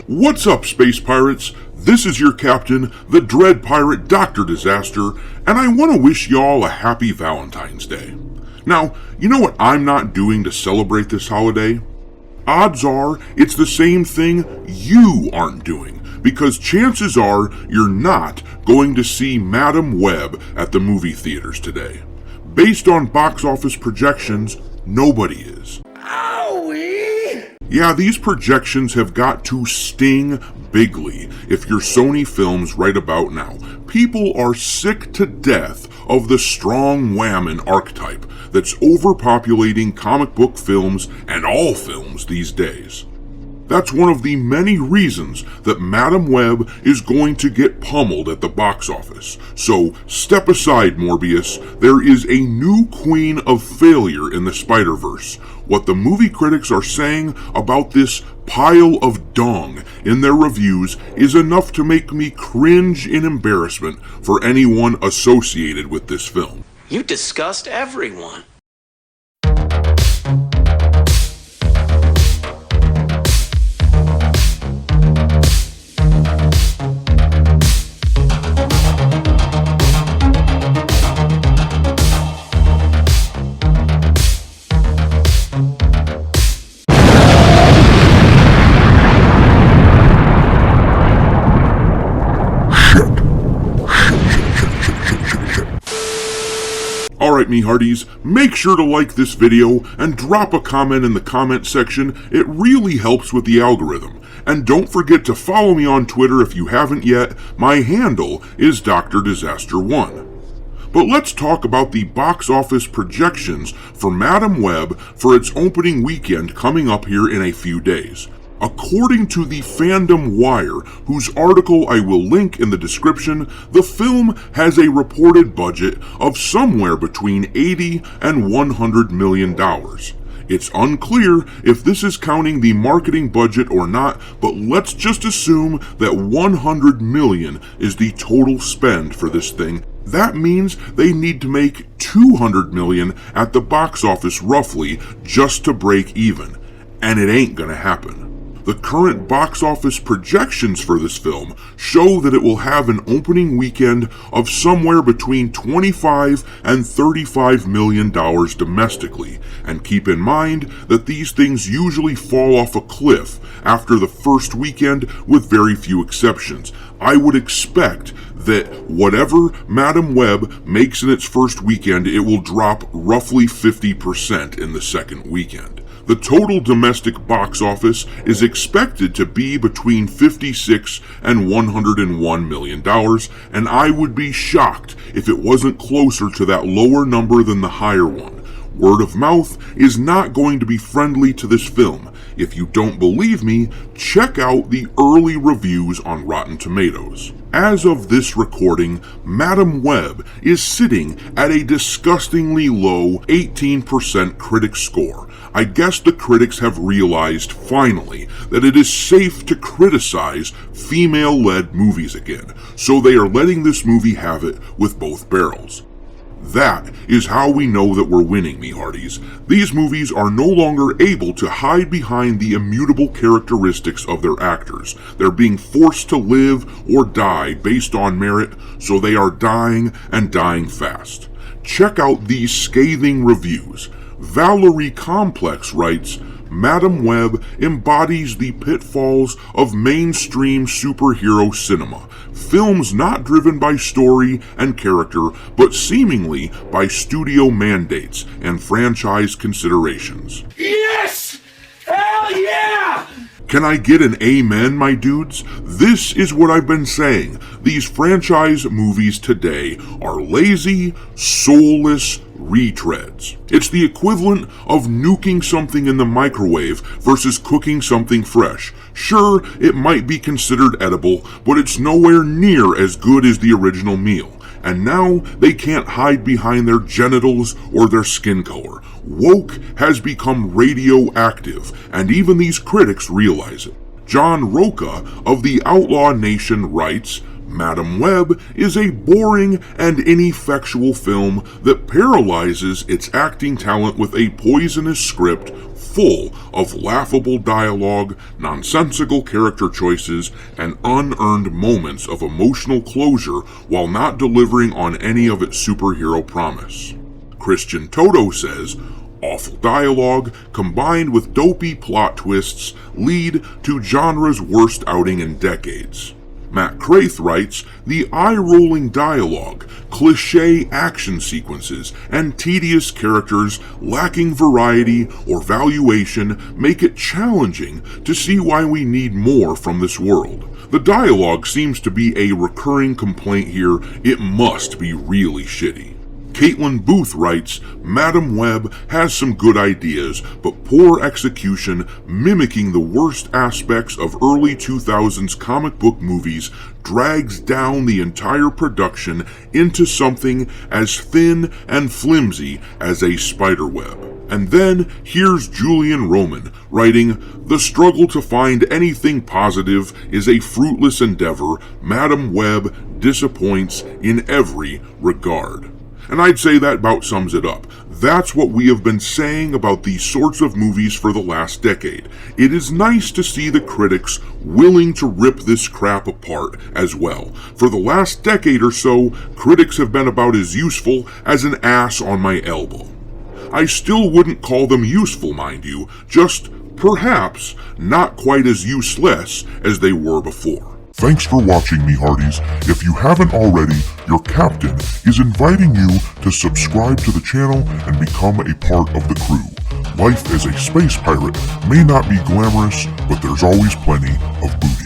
What's up, space pirates? This is your captain, the Dread Pirate Dr. Disaster, and I want to wish y'all a happy Valentine's Day. Now, you know what I'm not doing to celebrate this holiday? Odds are it's the same thing you aren't doing, because chances are you're not going to see Madam Web at the movie theaters today. Based on box office projections, nobody is. Yeah, these projections have got to sting bigly if you're Sony Films right about now. People are sick to death of the strong whammon archetype that's overpopulating comic book films and all films these days. That's one of the many reasons that Madam Web is going to get pummeled at the box office. So step aside, Morbius. There is a new queen of failure in the Spider-Verse. What the movie critics are saying about this pile of dung in their reviews is enough to make me cringe in embarrassment for anyone associated with this film. You disgust everyone. Alright, me hearties, make sure to like this video and drop a comment in the comment section. It really helps with the algorithm. And don't forget to follow me on Twitter if you haven't yet. My handle is Dr. Disaster1. But let's talk about the box office projections for Madam Web for its opening weekend coming up here in a few days. According to the Fandom Wire, whose article I will link in the description, the film has a reported budget of somewhere between $80 and $100 million. It's unclear if this is counting the marketing budget or not, but let's just assume that $100 million is the total spend for this thing. That means they need to make $200 million at the box office roughly just to break even. And it ain't gonna happen. The current box office projections for this film show that it will have an opening weekend of somewhere between $25 and $35 million domestically. And keep in mind that these things usually fall off a cliff after the first weekend, with very few exceptions. I would expect that whatever Madam Web makes in its first weekend, it will drop roughly 50% in the second weekend. The total domestic box office is expected to be between $56 and $101 million, and I would be shocked if it wasn't closer to that lower number than the higher one. Word of mouth is not going to be friendly to this film. If you don't believe me, check out the early reviews on Rotten Tomatoes. As of this recording, Madam Web is sitting at a disgustingly low 18% critic score. I guess the critics have realized, finally, that it is safe to criticize female-led movies again, so they are letting this movie have it with both barrels. That is how we know that we're winning, me hearties. These movies are no longer able to hide behind the immutable characteristics of their actors. They're being forced to live or die based on merit, so they are dying and dying fast. Check out these scathing reviews. Valerie Complex writes, Madam Web embodies the pitfalls of mainstream superhero cinema. Films not driven by story and character, but seemingly by studio mandates and franchise considerations. Yes! Hell yeah! Can I get an amen, my dudes? This is what I've been saying. These franchise movies today are lazy, soulless retreads. It's the equivalent of nuking something in the microwave versus cooking something fresh. Sure, it might be considered edible, but it's nowhere near as good as the original meal. And now they can't hide behind their genitals or their skin color. Woke has become radioactive, and even these critics realize it. John Roca of the Outlaw Nation writes, Madam Web is a boring and ineffectual film that paralyzes its acting talent with a poisonous script full of laughable dialogue, nonsensical character choices, and unearned moments of emotional closure while not delivering on any of its superhero promise. Christian Toto says, awful dialogue combined with dopey plot twists lead to genre's worst outing in decades. Matt Craith writes, the eye-rolling dialogue, cliché action sequences, and tedious characters lacking variety or valuation make it challenging to see why we need more from this world. The dialogue seems to be a recurring complaint here. It must be really shitty. Caitlin Booth writes, Madam Web has some good ideas, but poor execution mimicking the worst aspects of early 2000s comic book movies drags down the entire production into something as thin and flimsy as a spiderweb. And then here's Julian Roman writing, the struggle to find anything positive is a fruitless endeavor. Madam Web disappoints in every regard. And I'd say that about sums it up. That's what we have been saying about these sorts of movies for the last decade. It is nice to see the critics willing to rip this crap apart as well. For the last decade or so, critics have been about as useful as an ass on my elbow. I still wouldn't call them useful, mind you, just perhaps not quite as useless as they were before. Thanks for watching, me hearties. If you haven't already, your captain is inviting you to subscribe to the channel and become a part of the crew. Life as a space pirate may not be glamorous, but there's always plenty of booty.